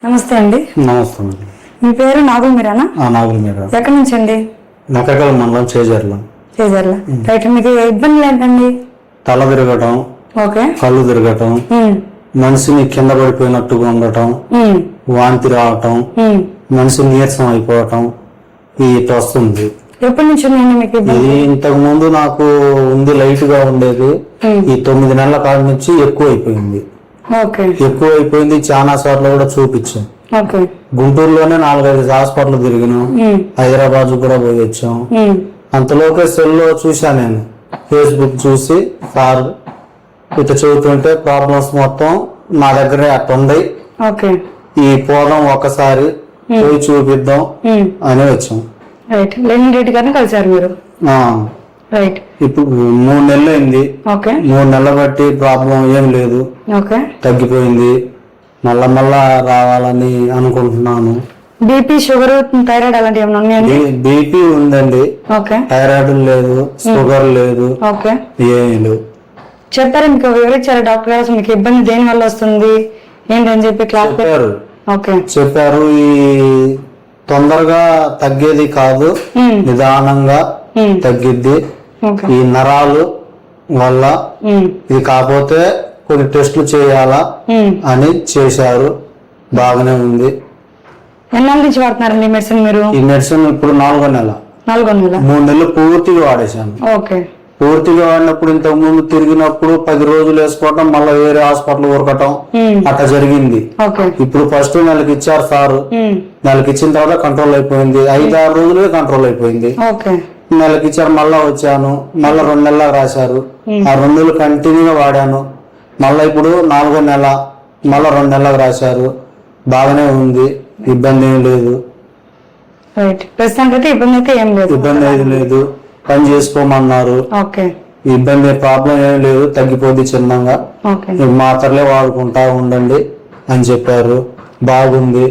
నమస్తే అండి. నమస్తే అండి. మీ పేరు నాగుల్ మీరానా? నాగుల్ మీరా. ఎక్కడి నుంచి అండి? నక్కకల్ మండలం చేజర్ల. రైట్. మీకు ఇబ్బందులు ఏంటండి? తల తిరగటం, ఓకే, కళ్ళు తిరగటం, మనిషిని కింద పడిపోయినట్టుగా ఉండటం, వాంతి రావటం, మనిషి నీరసం అయిపోవటం ఇది వస్తుంది. ఎప్పటి నుంచి ఉందండి మీకు ఇబ్బంది? ఇది ఇంతకు ముందు నాకు ఉంది, లైట్ గా ఉండేది. ఈ 9 నెలల కాడ నుంచి ఎక్కువ అయిపోయింది. ఎక్కువ అయిపోయింది. చాలా సార్లు కూడా చూపించాం. గుంటూరులోనే 4-5 హాస్పిటల్ తిరిగినాం. హైదరాబాద్ కూడా పోయి వచ్చాం. అంతలోకే సెల్లో చూసా, నేను ఫేస్బుక్ చూసి సార్ ఇట్లా చదువుతుంటే ప్రాబ్లమ్స్ మొత్తం నా దగ్గరే అట్టుంది, ఈ పోదాం ఒకసారి పోయి చూపిద్దాం అని వచ్చాం. రెడ్డి గారిని కలిసారు మీరు? ఇప్పుడు 3 నెలలు అయింది. 3 నెలల బట్టి ప్రాబ్లం ఏం లేదు, తగ్గిపోయింది. మళ్ళా రావాలని అనుకుంటున్నాను. బీపీ, షుగర్, థైరాయిడ్ అలాంటి ఏమైనా ఉన్నాయండి? బీపీ ఉందండి, థైరాయిడ్ లేదు, షుగర్ లేదు, ఏమీ లేదు. చెప్పారు మీకు వివరించారు డాక్టర్ గారు మీకు ఇబ్బంది దేని వల్ల వస్తుంది ఏంటని చెప్పి క్లాస్ చెప్పారు. ఈ తొందరగా తగ్గేది కాదు, నిదానంగా తగ్గిద్ది. ఈ నరాలు వల్ల ఇది కాకపోతే కొన్ని టెస్టులు చేయాలా అని చేశారు. బాగానే ఉంది. ఎన్నాళ్ళ నుంచి వాడుతున్నారండి మెడిసిన్ మీరు? ఈ మెడిసిన్ ఇప్పుడు 4వ నెల. 3 నెలలు పూర్తిగా వాడేశాను. పూర్తిగా వాడినప్పుడు ఇంతకు ముందు తిరిగినప్పుడు 10 రోజులు వేసుకోవటం, మళ్ళీ వేరే హాస్పిటల్ ఉరకటం అట్లా జరిగింది. ఇప్పుడు ఫస్ట్ నెలకి ఇచ్చారు సారు. నెలకి ఇచ్చిన తర్వాత కంట్రోల్ అయిపోయింది. 5-6 రోజులే కంట్రోల్ అయిపోయింది. నెలకి ఇచ్చారు, మళ్ళా వచ్చాను. మళ్ళా 2 నెలలకు రాశారు. ఆ 2 నెలలు కంటిన్యూగా వాడాను. మళ్ళా ఇప్పుడు 4వ నెల మళ్ళా 2 నెలలకు రాశారు. బాగానే ఉంది, ఇబ్బంది ఏం లేదు. ఇబ్బంది ఏది లేదు. పని చేసుకోమన్నారు. ఇబ్బంది ప్రాబ్లం ఏం లేదు, తగ్గిపోద్ది చిన్నంగా. మాత్రలే వాడుకుంటా ఉండండి అని చెప్పారు. బాగుంది.